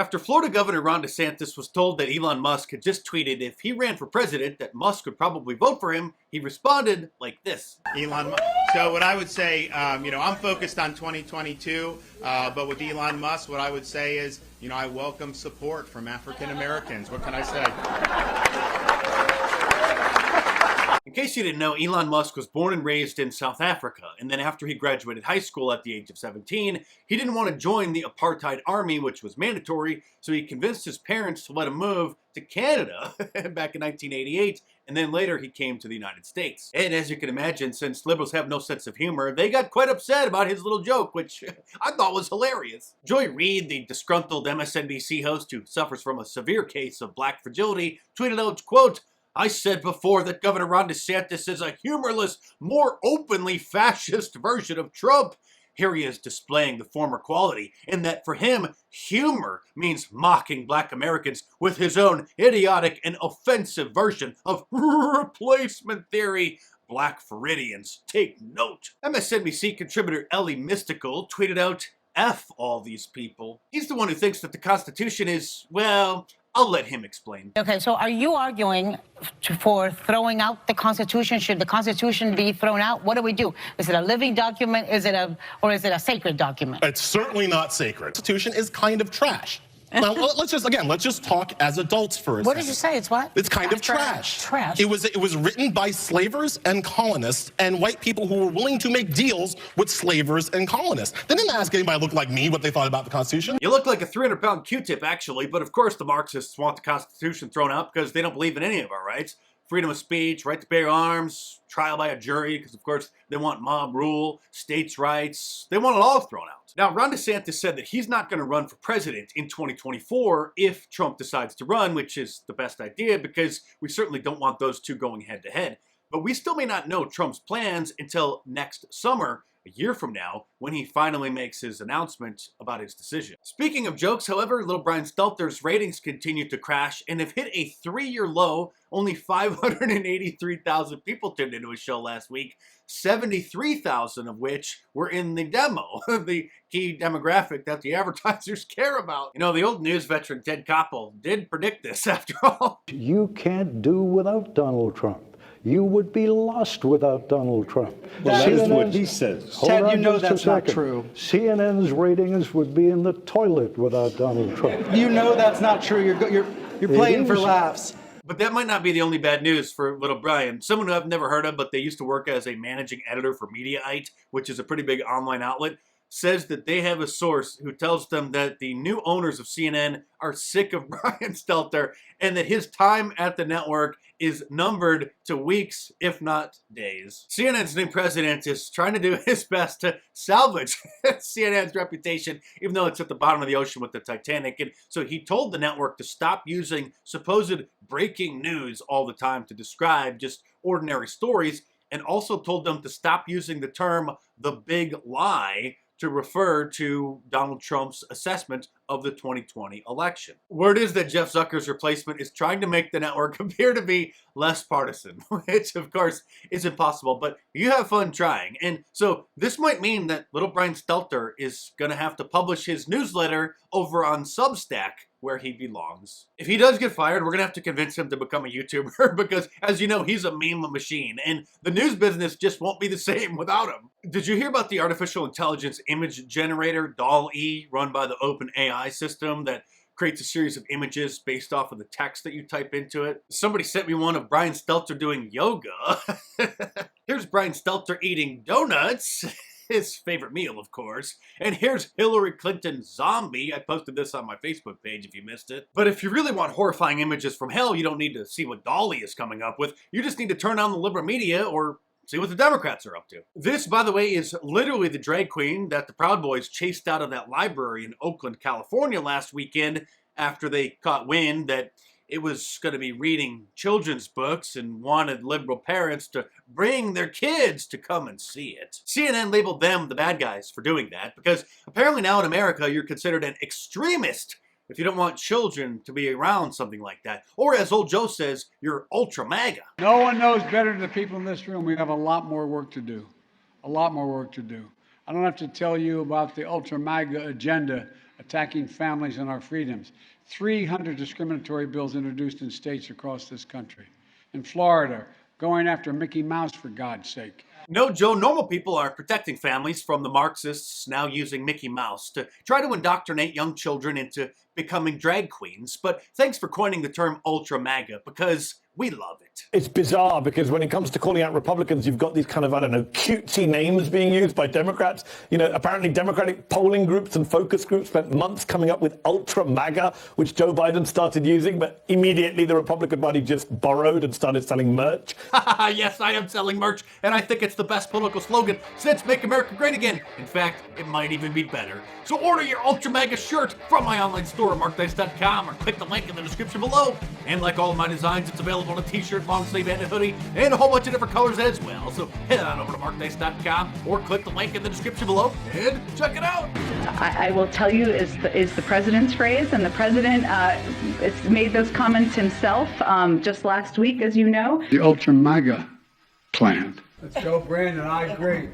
After Florida Governor Ron DeSantis was told that Elon Musk had just tweeted if he ran for president that Musk would probably vote for him, he responded like this. Elon Musk. So what I would say, I'm focused on 2022, but with Elon Musk, what I would say is, I welcome support from African Americans. What can I say? In case you didn't know, Elon Musk was born and raised in South Africa, and then after he graduated high school at the age of 17, he didn't want to join the apartheid army, which was mandatory, so he convinced his parents to let him move to Canada back in 1988, and then later he came to the United States. And as you can imagine, since liberals have no sense of humor, they got quite upset about his little joke, which I thought was hilarious. Joy Reid, the disgruntled MSNBC host who suffers from a severe case of black fragility, tweeted out, quote, "I said before that Governor Ron DeSantis is a humorless, more openly fascist version of Trump. Here he is displaying the former quality, in that for him, humor means mocking black Americans with his own idiotic and offensive version of replacement theory. Black Floridians, take note." MSNBC contributor Ellie Mystical tweeted out, "F all these people." He's the one who thinks that the Constitution is, well, I'll let him explain. Okay, so are you arguing for throwing out the Constitution? Should the Constitution be thrown out? What do we do? Is it a living document? Or is it a sacred document? It's certainly not sacred. The Constitution is kind of trash. Now, let's just talk as adults for a second. What did you say? It's what? It's kind of trash. Trash. It was written by slavers and colonists and white people who were willing to make deals with slavers and colonists. They didn't ask anybody who looked like me what they thought about the Constitution. You look like a 300-pound Q-tip, actually, but of course the Marxists want the Constitution thrown out because they don't believe in any of our rights. Freedom of speech, right to bear arms, trial by a jury, because of course they want mob rule, states' rights. They want it all thrown out. Now, Ron DeSantis said that he's not going to run for president in 2024 if Trump decides to run, which is the best idea because we certainly don't want those two going head to head. But we still may not know Trump's plans until next summer, a year from now, when he finally makes his announcement about his decision. Speaking of jokes, however, little Brian Stelter's ratings continue to crash and have hit a 3-year low. Only 583,000 people tuned into his show last week, 73,000 of which were in the demo, the key demographic that the advertisers care about. You know, the old news veteran Ted Koppel did predict this after all. You can't do without Donald Trump. You would be lost without Donald Trump. Well, that is what he says. Ted, you know that's not true. CNN's ratings would be in the toilet without Donald Trump. You know that's not true. You're playing for laughs. But that might not be the only bad news for little Brian. Someone who I've never heard of, but they used to work as a managing editor for Mediaite, which is a pretty big online outlet, says that they have a source who tells them that the new owners of CNN are sick of Brian Stelter and that his time at the network is numbered to weeks, if not days. CNN's new president is trying to do his best to salvage CNN's reputation, even though it's at the bottom of the ocean with the Titanic. And so he told the network to stop using supposed breaking news all the time to describe just ordinary stories, and also told them to stop using the term "the big lie" to refer to Donald Trump's assessment of the 2020 election. Word is that Jeff Zucker's replacement is trying to make the network appear to be less partisan, which of course is impossible, but you have fun trying. And so this might mean that little Brian Stelter is gonna have to publish his newsletter over on Substack, where he belongs. If he does get fired, we're gonna have to convince him to become a YouTuber because, as you know, he's a meme machine and the news business just won't be the same without him. Did you hear about the artificial intelligence image generator, DALL-E, run by the OpenAI system that creates a series of images based off of the text that you type into it? Somebody sent me one of Brian Stelter doing yoga. Here's Brian Stelter eating donuts. His favorite meal, of course. And here's Hillary Clinton zombie. I posted this on my Facebook page if you missed it. But if you really want horrifying images from hell, you don't need to see what DALL-E is coming up with. You just need to turn on the liberal media or see what the Democrats are up to. This, by the way, is literally the drag queen that the Proud Boys chased out of that library in Oakland, California last weekend after they caught wind that it was going to be reading children's books and wanted liberal parents to bring their kids to come and see it. CNN labeled them the bad guys for doing that because apparently now in America you're considered an extremist if you don't want children to be around something like that. Or as old Joe says, you're ultra MAGA. No one knows better than the people in this room. We have a lot more work to do. A lot more work to do. I don't have to tell you about the ultra MAGA agenda attacking families and our freedoms. 300 discriminatory bills introduced in states across this country. In Florida, going after Mickey Mouse, for God's sake. No, Joe, normal people are protecting families from the Marxists now using Mickey Mouse to try to indoctrinate young children into becoming drag queens. But thanks for coining the term ultra MAGA, because we love it. It's bizarre because when it comes to calling out Republicans, you've got these kind of, I don't know, cutesy names being used by Democrats. You know, apparently Democratic polling groups and focus groups spent months coming up with ultra MAGA, which Joe Biden started using, but immediately the Republican Party just borrowed and started selling merch. Yes, I am selling merch, and I think it's the best political slogan since Make America Great Again. In fact, it might even be better. So order your ultra MAGA shirt from my online store at markdice.com or click the link in the description below. And like all of my designs, it's available on a t-shirt, long sleeve, and a hoodie, and a whole bunch of different colors as well. So head on over to markdice.com or click the link in the description below and check it out. I will tell you is the president's phrase, and the president it's made those comments himself just last week, as you know. The ultra MAGA plan. Let's go, Brandon. I agree.